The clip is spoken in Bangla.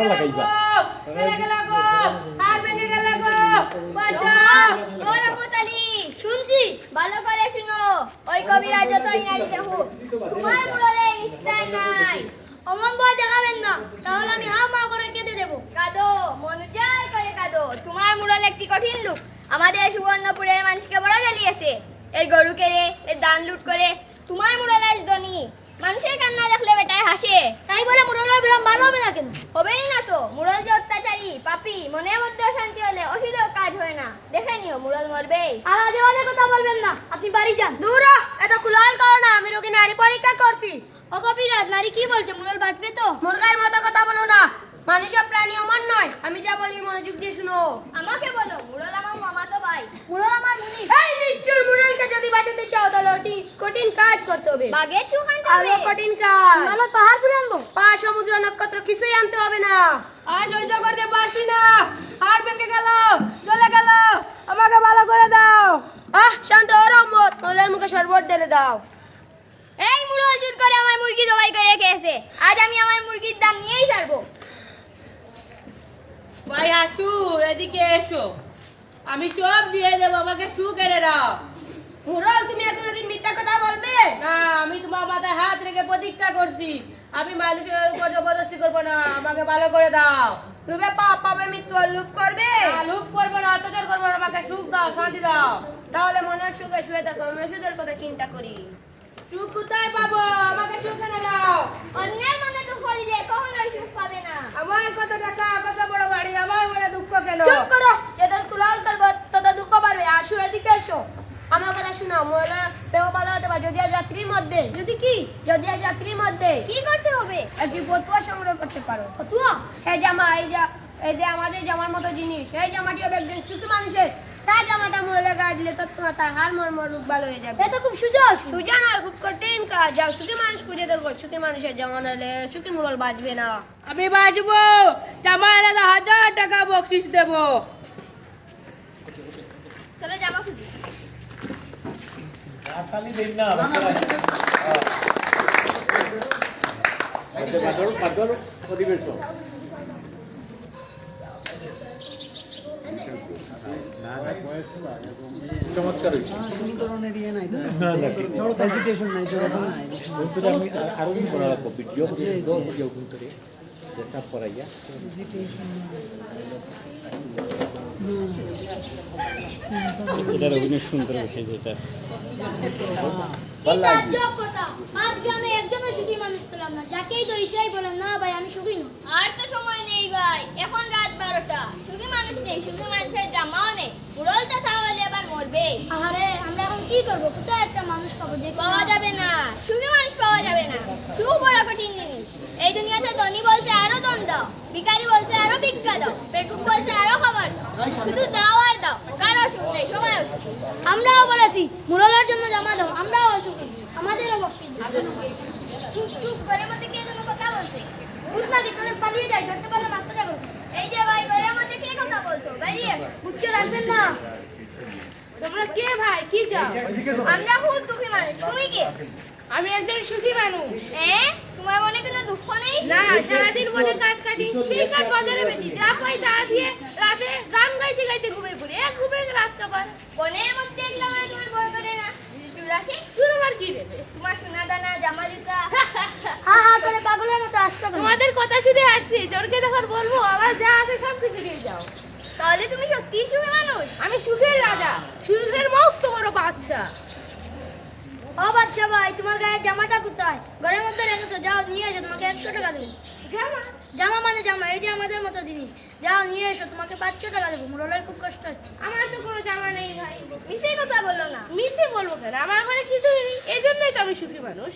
লাগাইবা শুনছি ভালো করে শুনো ওই কবিরা যতই নারী দেখো তোমার মুরলে নিস্তার নাই অমন ভয় দেখাবেন না তাহলে আমি হা মা করে কেঁদে দেবো কাঁদো মন উজাড় করে কাঁদো তোমার মুরল একটি কঠিন লোক আমাদের সুবর্ণপুরের মানুষকে বড় জ্বালিয়েছে এর গরু কেড়ে এর দান লুট করে তোমার মুরলের ধনী মানুষের কান্না দেখলে বেটায় হাসে তাই বলে মুরলের বিরাম ভালো হবে না কেন হবেই না তো মুরল যে অত্যাচারী পাপী মনের মধ্যে অশান্তি হলে অসুধেও কাজ হয় না দেখে নিও মুরল মরবে আর আজে বাজে কথা বলবেন না আপনি বাড়ি যান দূর এত কুলাল করো না আমি রোগী নারী পরীক্ষা করছি ও কবিরাজ নারী কি বলছে মুরল বাঁচবে তো মুরগার মতো কথা বলো না মানুষের প্রাণী অমর নয় আমি যা বলি মনোযোগ দিয়ে শুনো আমাকে বলো মুরল আমার মামাতো ভাই মুরল আমার মুনি এই নিষ্ঠুর মুরলকে যদি বাঁচাতে চাও তাহলে কঠিন কাজ করতে হবে বাগের চুখ আনতে হবে কঠিন কাজ তাহলে পাহাড় তুলে আনবো পাহাড় সমুদ্র নক্ষত্র কিছুই আনতে হবে না আজ সহ্য করতে পারছি না আর ভেঙে গেল জ্বলে গেল আমাকে ভালো করে দাও শান্ত ও রহমত মুরলের মুখে শরবত ঢেলে দাও এই মুরল জুত করে আমার মুরগি জবাই করে রেখেছে আজ আমি আমার মুরগির দাম নিয়েই ছাড়বো ভাই আসু এদিকে এসো আমি সব দিয়ে দেবো আমাকে শু কেড়ে দাও মুরল তুমি কোনোদিন মিথ্যা কথা বলবে না আমি তোমার মাথায় হাত রেখে প্রতিজ্ঞা করছি আমি মানুষের উপর জবরদস্তি করবো না আমাকে ভালো করে দাও রূপে পাপ পাবে মৃত্যু আর লুপ করবে লুপ করবো না অত্যাচার করবো না আমাকে সুখ দাও শান্তি দাও তাহলে মনের সুখে শুয়ে থাকো আমি ওষুধের কথা চিন্তা করি সুখ কোথায় পাবো আমাকে সুখ এনে দাও অন্যের মনে তো ফল দিয়ে কখনোই সুখ পাবে না আমার কত টাকা কত বড় বাড়ি আমার মনে দুঃখ কেন চুপ করো এদের কুলাল করবো তোদের দুঃখ পারবে আসো এদিকে এসো আমার কথা শোনো মোরা দেহ ভালো হতে পারে যদি আর যাত্রীর মধ্যে যদি কি যদি আর যাত্রীর মধ্যে কি করতে হবে একটি ফতুয়া সংগ্রহ করতে পারো ফতুয়া হ্যাঁ জামা এই যে আমাদের জামার মতো জিনিস এই জামাটি হবে একজন সুখী মানুষের তার জামাটা মোলে গায়ে দিলে তৎক্ষণাৎ তার হার মর্ম রূপ ভালো হয়ে যাবে এটা খুব সোজা আর খুব কঠিন কাজ যাও সুখী মানুষ খুঁজে দেখো সুখী মানুষের জামা হলে সুখী মোড়ল বাঁচবে না আমি বাজবো জামা এনে 1000 টাকা বকশিস দেবো চলো জামা খুঁজি খালি দেই না মাদল পরিবেশ চমৎকার হয়েছে আমি আরো করা লাগবো ভিডিও ভিতরে সাফ করাইয়া এটার অভিনয় সুন্দর হয়েছে যেটা আজকে আমি একজনও সুখী মানুষ পেলাম না যাকেই ধরি সেই বলে না ভাই আমি সুখী না আর তো সময় নেই ভাই এখন রাত 12টা সুখী মানুষ নেই সুখী মানুষের জামাও নেই উড়লটা তাহলে এবার মরবে আরে আমরা এখন কি করবো কোথায় একটা মানুষ পাবো যে পাওয়া যাবে না সুখী মানুষ পাওয়া যাবে না সুখ বড় কঠিন জিনিস এই দুনিয়াতে ধনী বলছে আরো দন দাও ভিখারি বলছে আরো ভিক্ষা দাও পেটুক বলছে আরো খাবার দাও শুধু দাও আর দাও কারো সুখ নেই সবাই আমরাও বলেছি মুরলের জন্য জামা দাও আমরাও সুখী আমাদেরও বসিয়ে চুপ চুপ ঘরের মধ্যে কে যেন কথা বলছে বুঝনা কি তোদের পালিয়ে যাই ধরতে পারলে মাস্টার যাবো এই যে ভাই ঘরের মধ্যে কে কথা বলছো বেরিয়ে বুঝতে রাখবেন না তোমরা কে ভাই কি চাও আমরা খুব দুঃখী মানুষ তুমি কে আমি একজন সুখী মানুষ তোমার মনে কোনো দুঃখ নেই না সারাদিন বনে কাঠ কাটি সেই কাঠ বাজারে বেচি যা পাই তা দিয়ে রাতে গান গাইতে গাইতে ঘুমিয়ে পড়ি এক ঘুমে রাত কাবার বনের মধ্যে এগুলো মানে তোমার ভয় করে না চুরাশি চুর আমার কি দেবে তোমার সোনা দানা জামা জুতা হা করে পাগলের মতো আসছো তোমাদের কথা শুনে আসছি জোরকে তখন বলবো আমার যা আছে সব কিছু নিয়ে যাও তাহলে তুমি সত্যি সুখী মানুষ আমি সুখের রাজা সুখের মস্ত বড় বাচ্চা ও বাচ্চা ভাই তোমার গায়ের জামাটা কোথায় ঘরের মধ্যে রেখেছো যাও নিয়ে এসো তোমাকে 100 টাকা দেবো জামা জামা মানে জামা এই যে আমাদের মতো জিনিস যাও নিয়ে এসো তোমাকে 500 টাকা দেবো মুরলের খুব কষ্ট হচ্ছে আমার তো কোনো জামা নেই ভাই মিশে কথা বললো না মিশে বলবো কেন আমার ঘরে কিছুই নেই এই জন্যই তো আমি সুখী মানুষ